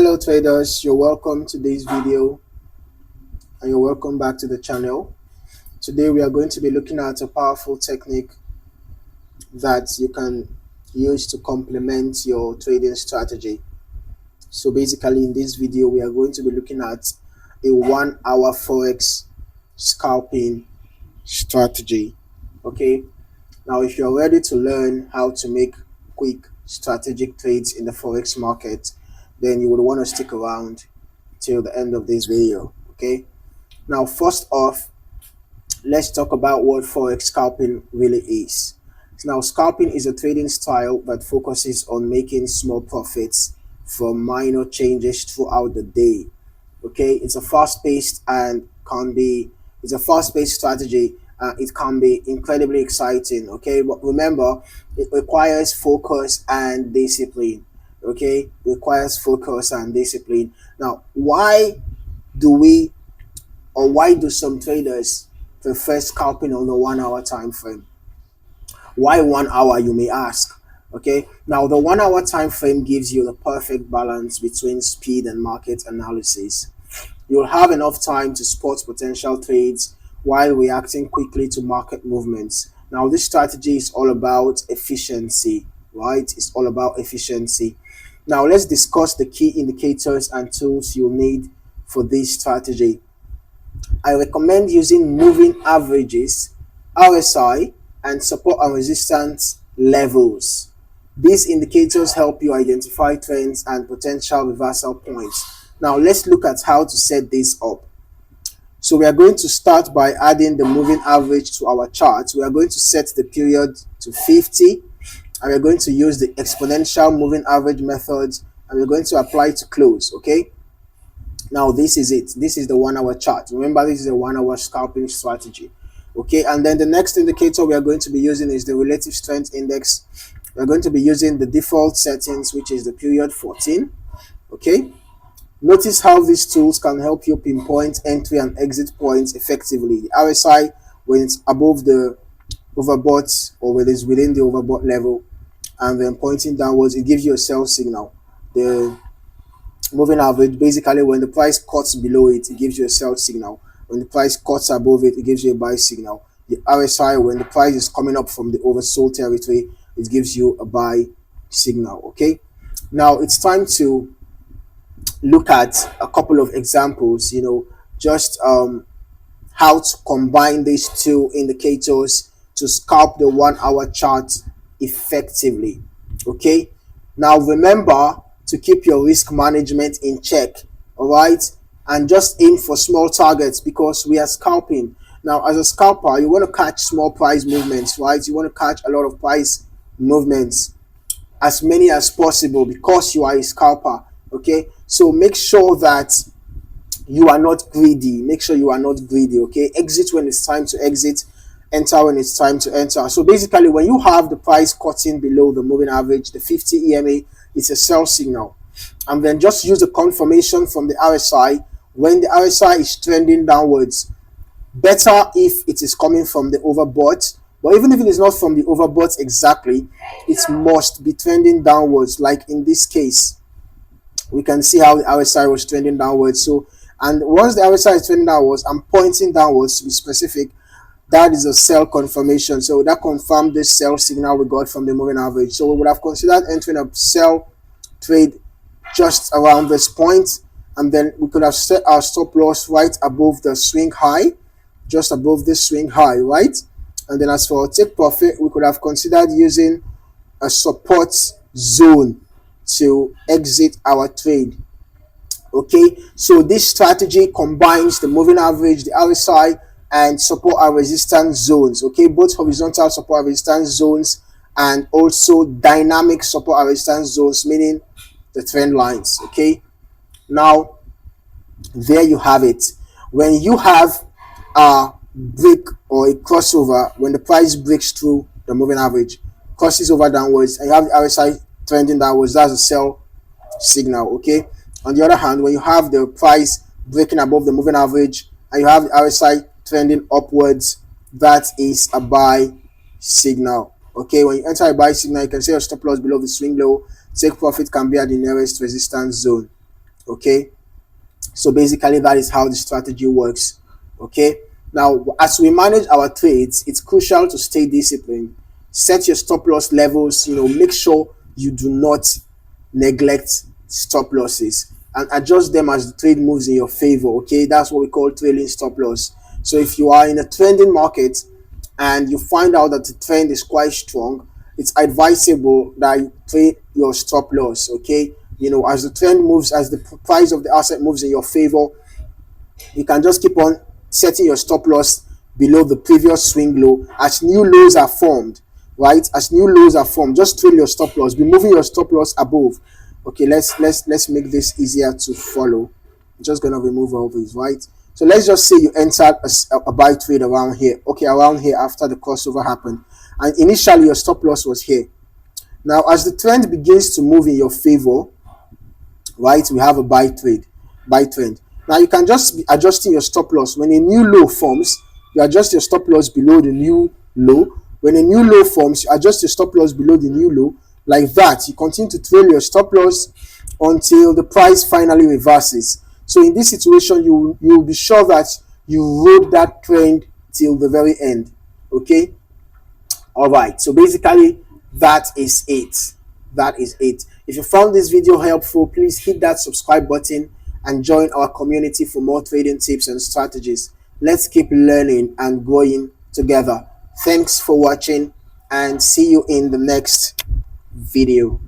Hello traders, you're welcome to this video and you're welcome back to the channel. Today we are going to be looking at a powerful technique that you can use to complement your trading strategy. So basically in this video we are going to be looking at a 1 hour forex scalping strategy. Okay, now if you're ready to learn how to make quick strategic trades in the forex market, then you would want to stick around till the end of this video. Okay, now first off, let's talk about what forex scalping really is. Now scalping is a trading style that focuses on making small profits from minor changes throughout the day. Okay, it's a fast-paced and it's a fast-paced strategy. It can be incredibly exciting. Okay, but remember, it requires focus and discipline. Okay, it requires focus and discipline. Now, why do some traders prefer scalping on the 1 hour time frame? Why 1 hour, you may ask? Okay, now the 1 hour time frame gives you the perfect balance between speed and market analysis. You'll have enough time to spot potential trades while reacting quickly to market movements. Now this strategy is all about efficiency, right? It's all about efficiency. Now let's discuss the key indicators and tools you'll need for this strategy. I recommend using moving averages, RSI, and support and resistance levels. These indicators help you identify trends and potential reversal points. Now let's look at how to set this up. So we are going to start by adding the moving average to our chart. We are going to set the period to 50, and we're going to use the exponential moving average method, and we're going to apply to close. Okay, now this is it. This is the 1 hour chart. Remember, this is a 1 hour scalping strategy. Okay, and then the next indicator we are going to be using is the relative strength index. We're going to be using the default settings, which is the period 14. Okay, notice how these tools can help you pinpoint entry and exit points effectively. The RSI, when it's above the overbought or when it's within the overbought level and then pointing downwards, it gives you a sell signal. The moving average, basically when the price cuts below it, it gives you a sell signal. When the price cuts above it, it gives you a buy signal. The RSI, when the price is coming up from the oversold territory, it gives you a buy signal. Okay, now it's time to look at a couple of examples, just how to combine these two indicators to scalp the 1 hour chart effectively. Okay, now remember to keep your risk management in check, all right, and just aim for small targets because we are scalping. Now as a scalper, you want to catch small price movements, right? You want to catch a lot of price movements, as many as possible, because you are a scalper. Okay, so make sure that you are not greedy. Make sure you are not greedy. Okay, exit when it's time to exit, enter when it's time to enter. So basically, when you have the price cutting below the moving average, the 50 EMA, it's a sell signal. And then just use the confirmation from the RSI when the RSI is trending downwards. Better if it is coming from the overbought, but even if it is not from the overbought exactly, it must be trending downwards. Like in this case, we can see how the RSI was trending downwards. So, and once the RSI is trending downwards, I'm pointing downwards to be specific, that is a sell confirmation. So that confirmed this sell signal we got from the moving average. So we would have considered entering a sell trade just around this point, and then we could have set our stop loss right above the swing high, just above this swing high, right? And then as for take profit, we could have considered using a support zone to exit our trade. Okay, so this strategy combines the moving average, the RSI, and support and resistance zones. Okay, both horizontal support and resistance zones and also dynamic support and resistance zones, meaning the trend lines. Okay, now there you have it. When you have a break or a crossover, when the price breaks through the moving average, crosses over downwards, and you have the RSI trending downwards, that's a sell signal. Okay, on the other hand, when you have the price breaking above the moving average and you have the RSI trending upwards, that is a buy signal. Okay, when you enter a buy signal, you can set your stop loss below the swing low. Take profit can be at the nearest resistance zone. Okay, so basically that is how the strategy works. Okay, now as we manage our trades, it's crucial to stay disciplined. Set your stop loss levels, make sure you do not neglect stop losses, and adjust them as the trade moves in your favor. Okay, that's what we call trailing stop loss. So if you are in a trending market and you find out that the trend is quite strong, it's advisable that you trade your stop loss. Okay, as the trend moves, as the price of the asset moves in your favor, you can just keep on setting your stop loss below the previous swing low as new lows are formed. Right, as new lows are formed, just trail your stop loss, be moving your stop loss above. Okay, let's make this easier to follow. I'm just gonna remove all these. Right, so let's just say you entered a buy trade around here. Okay, around here after the crossover happened, and initially your stop loss was here. Now as the trend begins to move in your favor, right, we have a buy trend. Now you can just be adjusting your stop loss. When a new low forms, you adjust your stop loss below the new low. When a new low forms, you adjust your stop loss below the new low. Like that, you continue to trail your stop loss until the price finally reverses. So in this situation, you will be sure that you rode that trend till the very end. Okay, all right, so basically that is it. If you found this video helpful, please hit that subscribe button and join our community for more trading tips and strategies. Let's keep learning and growing together. Thanks for watching, and see you in the next video.